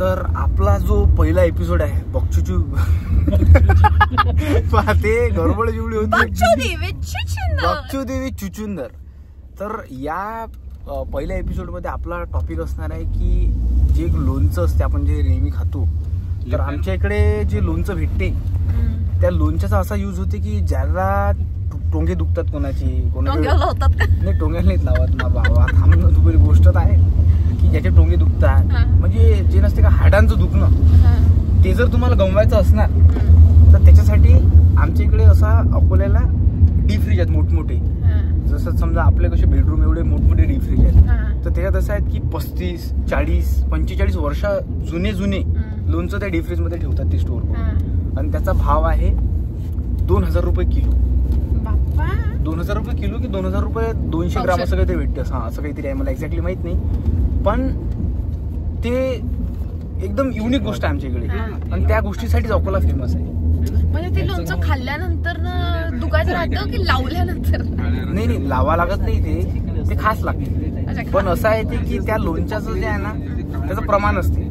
तर आपला जो पहिला एपिसोड आहे बकचुचू ते गडबड जेवढी होती बकचूदेवी चुचुंदर. तर या पहिल्या एपिसोड मध्ये आपला टॉपिक असणार आहे की जे लोणचं असते आपण जे नेहमी खातो, तर आमच्या इकडे जे लोणचं भेटते त्या लोणच्याचा असा यूज होते की ज्याला टोंगे दुखतात कोणाची नाही टोंग्याला नाहीत लावत ना बाबा, थांबणं तू बरी गोष्ट आहे की ज्याचे टोंगे दुखतात म्हणजे जे नसते का हाडांचं दुखणं ते जर तुम्हाला गमवायचं असणार तर त्याच्यासाठी आमच्या इकडे असा अकोल्याला डीप फ्रीज आहेत मोठमोठे. जसं समजा आपले कसे बेडरूम एवढे मोठमोठे डीप फ्रीज आहेत, तर त्याच्यात असं आहेत की 35, 40, 45 वर्ष जुने लोणचं त्या डीप फ्रीज मध्ये ठेवतात ते स्टोर करून. आणि त्याचा भाव आहे 2000 रुपये किलो. 2000 रुपये किलो की 2000 रुपये 200 ग्राम असं काहीतरी भेटतं. हा असं काहीतरी आहे, मला एक्झॅक्टली माहित नाही. पण ते एकदम युनिक गोष्ट आहे आमच्या इकडे आणि त्या गोष्टीसाठीच अकोला फेमस आहे. म्हणजे ते लोणचं खाल्ल्यानंतर दुखायचं राहतं की लावल्यानंतर? नाही लावा लागत नाही, ते खास लागते. पण असं आहे ते की त्या लोणच्याचं जे आहे ना त्याचं प्रमाण असते.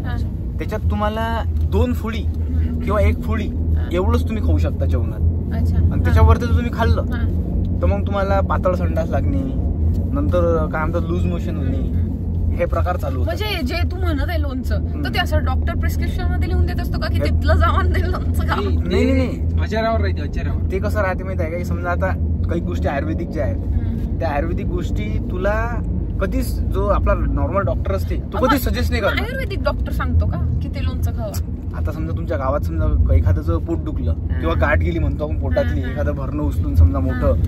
त्याच्यात तुम्हाला 2 फुडी किंवा 1 फुडी एवढंच तुम्ही खाऊ शकता जेवणात. आणि त्याच्यावरती जर तुम्ही खाल्लं तर मग तुम्हाला पातळ संडास लागणे, नंतर काय म्हणतात लूज मोशन होणे, हे प्रकार चालू होतात. म्हणजे जे तू म्हणत आहे लोणचं, तर ते असं डॉक्टर प्रिस्क्रिप्शन मध्ये लिहून देत असतो का की तिथलं जाऊन ते लोणचं खा? नाही आचारावर राहते, आचारावर. ते कसं राहते माहिती आहे का, समजा आता काही गोष्टी आयुर्वेदिक ज्या आहेत त्या आयुर्वेदिक गोष्टी तुला कधीच जो आपला नॉर्मल डॉक्टर असते तो कधीच सजेस्ट नाही करत. आयुर्वेदिक डॉक्टर सांगतो का की ते लोणचं खावं? आता समजा तुमच्या गावात समजा एखाद्याचं पोट दुखलं किंवा गाठ गेली म्हणतो आपण पोटातली, एखादं भरणं उचलून समजा मोठं,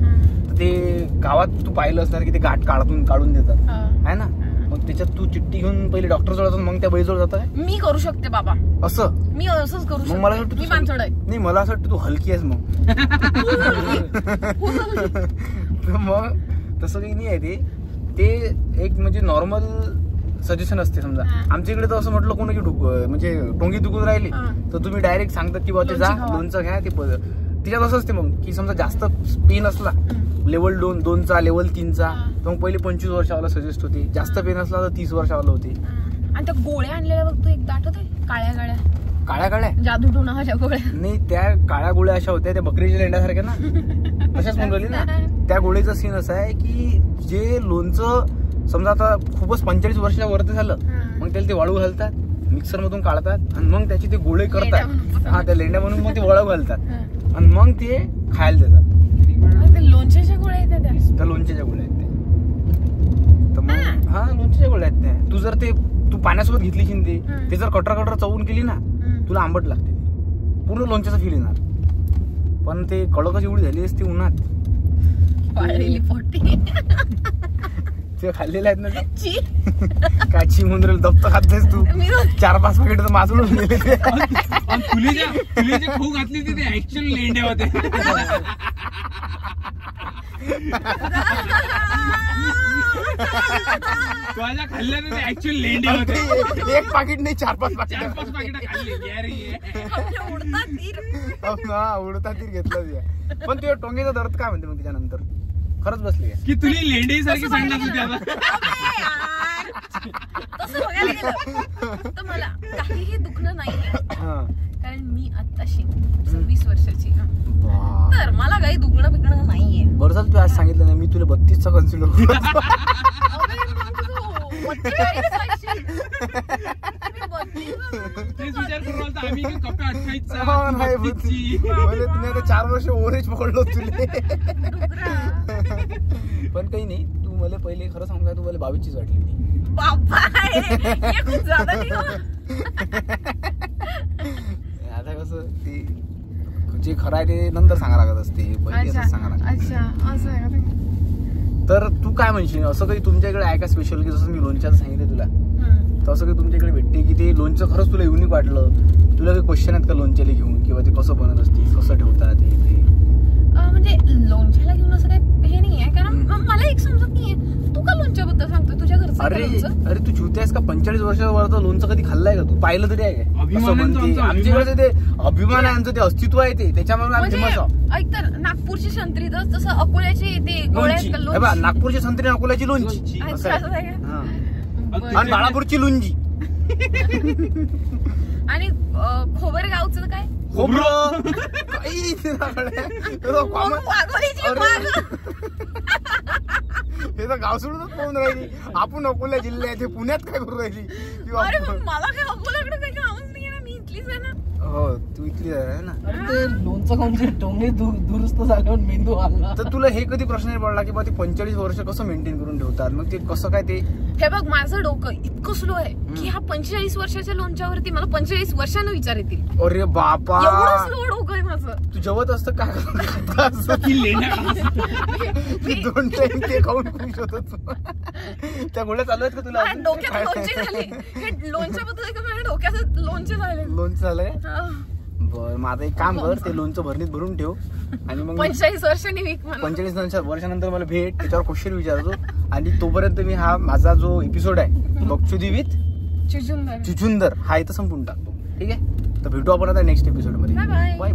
तर ते गावात तू पाहिलं असणार की ते गाठ काढून देतात आहे ना. मग त्याच्यात तू चिठ्ठी घेऊन पहिले डॉक्टर जवळ जातो, मग त्या बाईजवळ जात. मी करू शकते बाबा असं, मी असंच करू शकते. मग मला वाटतं मी पाणथळ आहे. नाही मला असं वाटतं तू हलकी आहेस मग. मग तसं काही नाही आहे. ते एक म्हणजे नॉर्मल सजेशन असते. समजा आमच्या इकडे तर असं म्हटलं कोणी की म्हणजे टोंगी दुखून राहिली तर तुम्ही डायरेक्ट सांगतात की बाबा ते जा लोणचं घ्या. ते तिच्यात असं असते मग की समजा जास्त पेन असला लेवल 2चा लेवल 3चा तर मग पहिले 25 वर्षावाला सजेस्ट होते, जास्त पेन असला तर 30 वर्षावाला होते. आणि त्या गोळ्या आणलेल्या बघ तू एकदा आठवत आहे, काळ्या जादू टोणाच्या गोळ्या? नाही त्या काळ्या गोळ्या अशा होत्या त्या बकरीच्या लेंड्यासारख्या ना, तशाच म्हणून राहिली ना. त्या गोळीचा सीन असा आहे की जे लोणचं समजा आता खूपच 45 वर्षाच्या वरती झालं मग त्याला ते वाळू घालतात, मिक्सर मधून काढतात आणि मग त्याचे ते गोळे करतात. हा त्या लेंड्या म्हणून मग ते वाळू घालतात आणि मग ते खायला देतात. लोणच्याच्या गोळ्या येतात त्या लोणच्याच्या गोळ्या आहेत तर मग हा लोणच्याच्या गोळ्या आहेत त्या. तू जर ते तू पाण्यासोबत घेतली ते जर कटर चवून केली ना तुला आंबट लागते, पूर्ण लोणच्याचा फील येणार. पण ते कडकच एवढी झाली असते उन्हात ते खाल्लेले आहेत ना काची मुंद्रे दप्तर खातेस तू 4-5 पॅकेट तर माजून गेले. खाऊ घातली होती ते ऍक्च्युअल लेंड्या होते. माझ्या खाल्ल्याने ते ऍक्च्युअल लेंड्या होते. एक पाकिट नाही 4-5 पाकिट खाल्ली. उडता तीर घेतलं. पण ते टोंगेचा दर्द काय म्हणते मग त्याच्यानंतर खरंच बसली की तुला लेंडी सारखी सांगणार होती आता. तसं बघायला गेलं तर मला काहीही दुखणं नाहीये कारण मी आत्ताशी 26 वर्षाची, तर मला काही दुखणं बिकणं नाहीये. बरं झालं तू आज सांगितलं नाही, मी तुला 32चा कन्सिडर तुम्ही 4 वर्ष ओव्हरेज पकडलो तुले. पण काही नाही, तू मला पहिले खरं सांग, तू मला 22चीच वाटली होती. आता कसं ते जे खरं आहे ते नंतर सांगा लागत असते, पहिले सांगा लागत. तर तू काय म्हणशील, असं काही तुमच्याकडे आहे का स्पेशल की जसं मी लोणच्याचं सांगितलं तुला तसं काही तुमच्याकडे भेटते की ते लोणचं खरंच तुला युनिक वाटलं? तुला काही क्वेश्चन आहेत का लोणच्याला घेऊन किंवा ते कसं बनत असते, कसं ठेवतात ते? म्हणजे लोणच्याला घेऊन असं काही हे नाही आहे, कारण मला एक समजत नाहीये तू का लोणच्याबद्दल सांगतोय तुझ्या घरचं. अरे तू झुतेस का? 45 वर्षावर लोणचं कधी खाल्लंय का तू? पाहिलं तरी आहे का? आमच्याकडे ते अभिमान आहे, आमचं ते अस्तित्व आहे ते, त्याच्यामुळे आम्ही फेमस आहोत. ऐक तर नागपूरची संत्री जसं अकोल्याची ते गोळ्या, नागपूरची संत्री अकोल्याची लोणची आणि बाळापूरची लुंजी आणि खोबरगावचं काय खोबरं काही वाघोलीची वाघ. हे तर गाव सोडूनच पाहून राहिली. आपण अकोला जिल्ह्यात हे पुण्यात काय करू राहिली? अरे मला काय अकोल्याकडे काही कामच नाही ना, मी इथलीच आहे ना. हो तू इथली आहे ना. ते लोणचं खाऊन टोंगे दुरुस्त झाल्यावर मेंदू आला. तर तुला हे कधी प्रश्न नाही पडला की बा ते 45 वर्ष कसं मेंटेन करून ठेवतात? मग ते कसं काय ते? हे बघ माझं डोकं इतकं स्लो आहे की ह्या 45 वर्षाच्या लोणच्यावरती मला 45 वर्षांनी विचार येतील. अरे बापा एवढं स्लो डोकं आहे माझं. तू जेवत असतं काय दोन टाइम ते खाऊन खुश होतो. त्या गोळ्या चालू आहेत का तुला? डोक्यात लोणचे झाले. हे लोणच्याबद्दल आहे का माझ्या डोक्यात लोणचे झाले. लोणचं झालंय. बर मग आता एक काम कर, ते लोणचं भरणीत भरून ठेव आणि मग 45 वर्षांनी विक. 45 वर्षानंतर मला भेट, त्याच्यावर क्वेश्चन विचारतो. आणि तोपर्यंत मी हा माझा जो एपिसोड आहे बकचोदी विथ चुचुंदर हा इथं संपून टाकतो. ठीक आहे, तर भेटू आपण आता नेक्स्ट एपिसोड मध्ये. Bye bye.